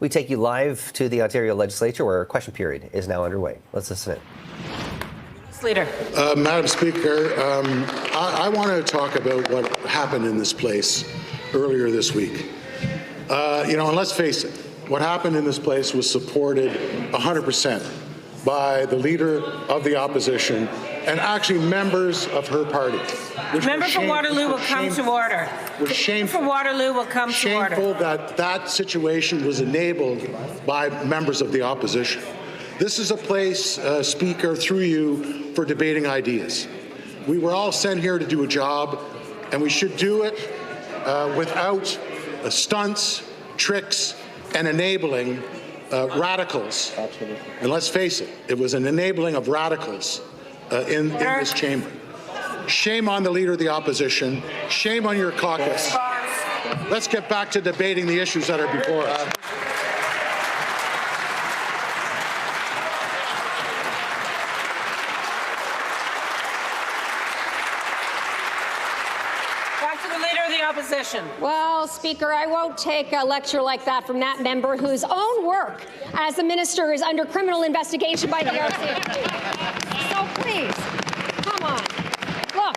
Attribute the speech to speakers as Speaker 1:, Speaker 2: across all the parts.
Speaker 1: We take you live to the Ontario Legislature, where our question period is now underway. Let's listen in.
Speaker 2: Leader.
Speaker 3: Madam Speaker, I want to talk about what happened in this place earlier this week. And let's face it, what happened in this place was supported 100% by the Leader of the Opposition and actually members of her party.
Speaker 2: Member for Waterloo will come to order.
Speaker 3: Shameful
Speaker 2: for Waterloo will come to order.
Speaker 3: Shameful that situation was enabled by members of the opposition. This is a place, Speaker, through you, for debating ideas. We were all sent here to do a job, and we should do it without stunts, tricks, and enabling radicals. Absolutely. And let's face it, it was an enabling of radicals in this chamber. Shame on the Leader of the Opposition. Shame on your caucus. Let's get back to debating the issues that are before us.
Speaker 2: Opposition.
Speaker 4: Well, Speaker, I won't take a lecture like that from that member whose own work as a minister is under criminal investigation by the RCMP. So please, come on. Look,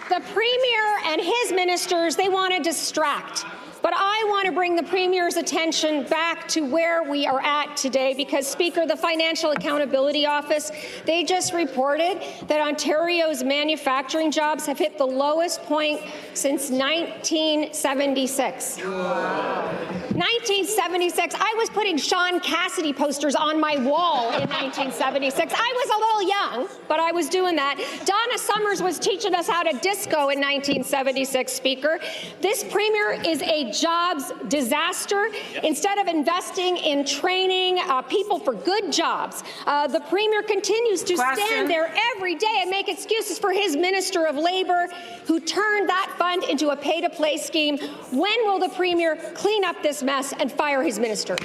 Speaker 4: the Premier and his ministers, they want to distract. But I want to bring the Premier's attention back to where we are at today because, Speaker, the Financial Accountability Office, they just reported that Ontario's manufacturing jobs have hit the lowest point since 1976. 1976. I was putting Sean Cassidy posters on my wall in 1976. I was a little young, but I was doing that. Donna Summers was teaching us how to disco in 1976, Speaker. This Premier is a jobs disaster. Instead of investing in training people for good jobs, the Premier continues to stand there every day and make excuses for his Minister of Labour, who turned that fund into a pay-to-play scheme. When will the Premier clean up this mess and fire his minister?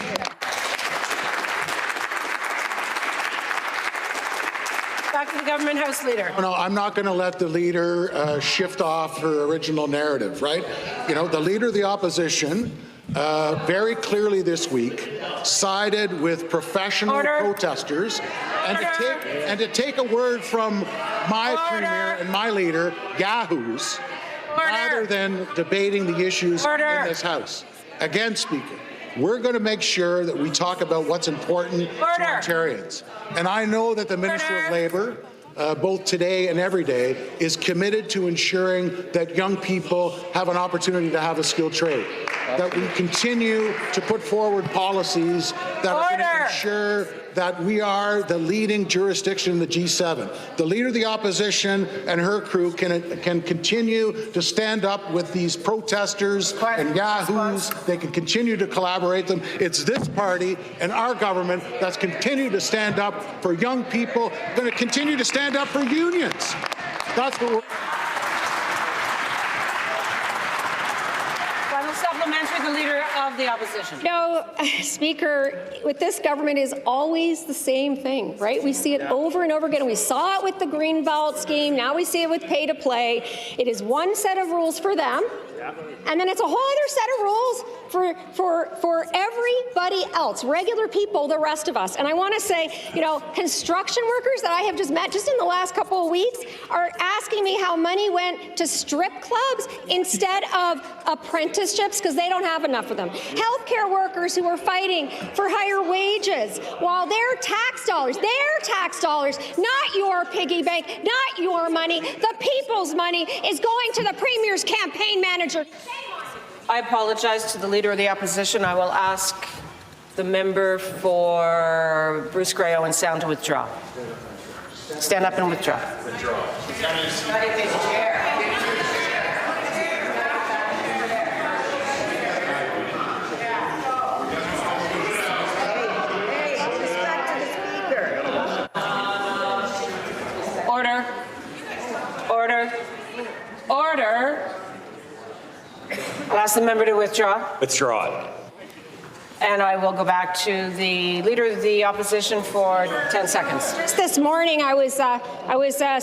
Speaker 2: Back to the Government House Leader.
Speaker 3: No, I'm not going to let the Leader shift off her original narrative, right? The Leader of the Opposition very clearly this week sided with professional protesters and to take a word from my Premier and my Leader, yahoos, rather than debating the issues in this House. Again, Speaker, we're going to make sure that we talk about what's important to Ontarians. And I know that the Minister of Labour, both today and every day, is committed to ensuring that young people have an opportunity to have a skilled trade, that we continue to put forward policies that are going to ensure that we are the leading jurisdiction in the G7. The Leader of the Opposition and her crew can continue to stand up with these protesters and yahoos. They can continue to collaborate them. It's this party and our government that's continued to stand up for young people, going to continue to stand up for unions. That's what we're...
Speaker 2: Supplementary, the Leader of the Opposition.
Speaker 4: No, Speaker, with this government is always the same thing, right? We see it over and over again. We saw it with the Greenbelt scheme. Now we see it with pay to play. It is one set of rules for them, and then it's a whole other set of rules for everybody else, regular people, the rest of us. And I want to say, construction workers that I have just met just in the last couple of weeks are asking me how money went to strip clubs instead of apprenticeships because they don't have enough of them. Healthcare workers who are fighting for higher wages while their tax dollars, not your piggy bank, not your money, the people's money is going to the Premier's campaign manager.
Speaker 2: I apologize to the Leader of the Opposition. I will ask the member for Bruce Grey Owen Sound to withdraw. Stand up and withdraw. Order. Order. Order. I'll ask the member to withdraw.
Speaker 5: Withdraw.
Speaker 2: And I will go back to the Leader of the Opposition for 10 seconds.
Speaker 4: Just this morning, I was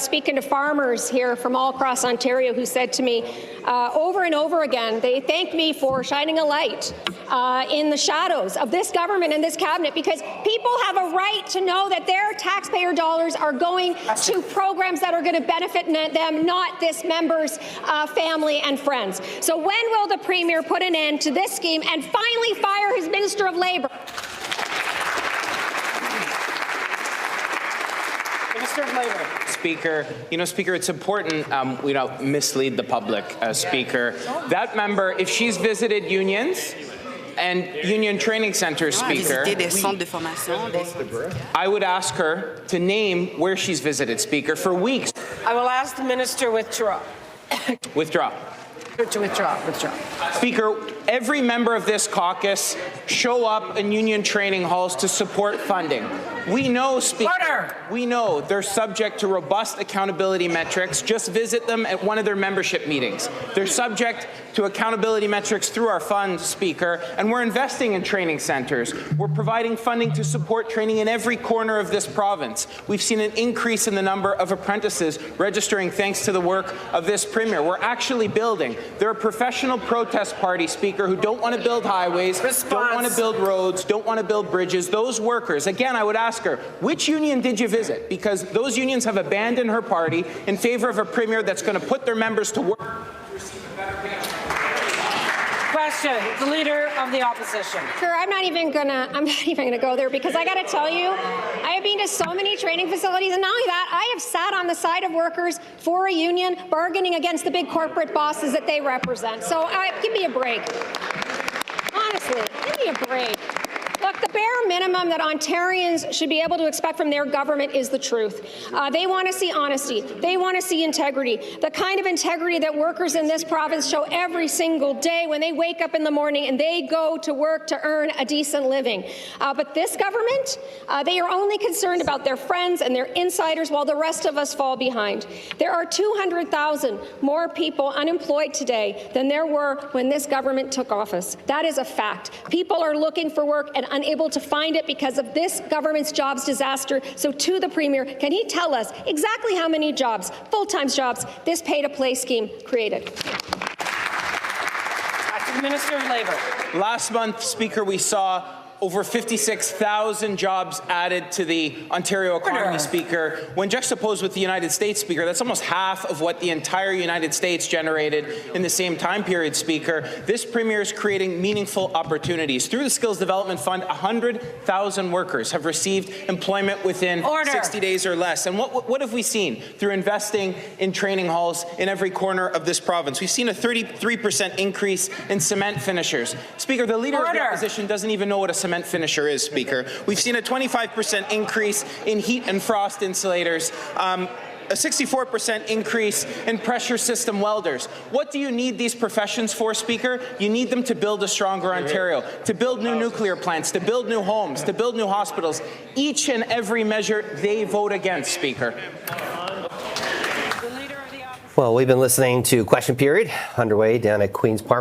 Speaker 4: speaking to farmers here from all across Ontario who said to me, over and over again. They thank me for shining a light in the shadows of this government and this cabinet, because people have a right to know that their taxpayer dollars are going to programs that are going to benefit them, not this member's family and friends. So when will the Premier put an end to this scheme and finally fire his Minister of Labour?
Speaker 2: Minister of Labour.
Speaker 5: Speaker, Speaker, it's important we don't mislead the public, Speaker. That member, if she's visited unions and union training centers, Speaker, I would ask her to name where she's visited, Speaker, for weeks.
Speaker 2: I will ask the minister withdraw.
Speaker 5: Withdraw.
Speaker 2: To withdraw.
Speaker 5: Speaker, every member of this caucus show up in union training halls to support funding. We know, Speaker, we know they're subject to robust accountability metrics. Just visit them at one of their membership meetings. They're subject to accountability metrics through our funds, Speaker, and we're investing in training centres. We're providing funding to support training in every corner of this province. We've seen an increase in the number of apprentices registering thanks to the work of this Premier. We're actually building. They're a professional protest party, Speaker, who don't want to build highways, don't want to build roads, don't want to build bridges. Those workers, again, I would ask her, which union did you visit? Because those unions have abandoned her party in favor of a Premier that's going to put their members to work.
Speaker 2: Question, the Leader of the Opposition.
Speaker 4: Sure, I'm not even gonna go there, because I got to tell you, I have been to so many training facilities, and not only that, I have sat on the side of workers for a union bargaining against the big corporate bosses that they represent. So give me a break. Honestly, give me a break. Look, the bare minimum that Ontarians should be able to expect from their government is the truth. They want to see honesty. They want to see integrity, the kind of integrity that workers in this province show every single day when they wake up in the morning and they go to work to earn a decent living. But this government, they are only concerned about their friends and their insiders while the rest of us fall behind. There are 200,000 more people unemployed today than there were when this government took office. That is a fact. People are looking for work and unable to find it because of this government's jobs disaster. So to the Premier, can he tell us exactly how many jobs, full-time jobs, this pay-to-play scheme created?
Speaker 2: Back to the Minister of Labour.
Speaker 5: Last month, Speaker, we saw over 56,000 jobs added to the Ontario economy, Speaker. When juxtaposed with the United States, Speaker, that's almost half of what the entire United States generated in the same time period, Speaker. This Premier is creating meaningful opportunities. Through the Skills Development Fund, 100,000 workers have received employment within 60 days or less. And what have we seen through investing in training halls in every corner of this province? We've seen a 33% increase in cement finishers. Speaker, the Leader of the Opposition doesn't even know what a cement finisher is, Speaker. We've seen a 25% increase in heat and frost insulators, a 64% increase in pressure system welders. What do you need these professions for, Speaker? You need them to build a stronger Ontario, to build new nuclear plants, to build new homes, to build new hospitals. Each and every measure they vote against, Speaker.
Speaker 1: Well, we've been listening to Question Period, underway down at Queen's Park.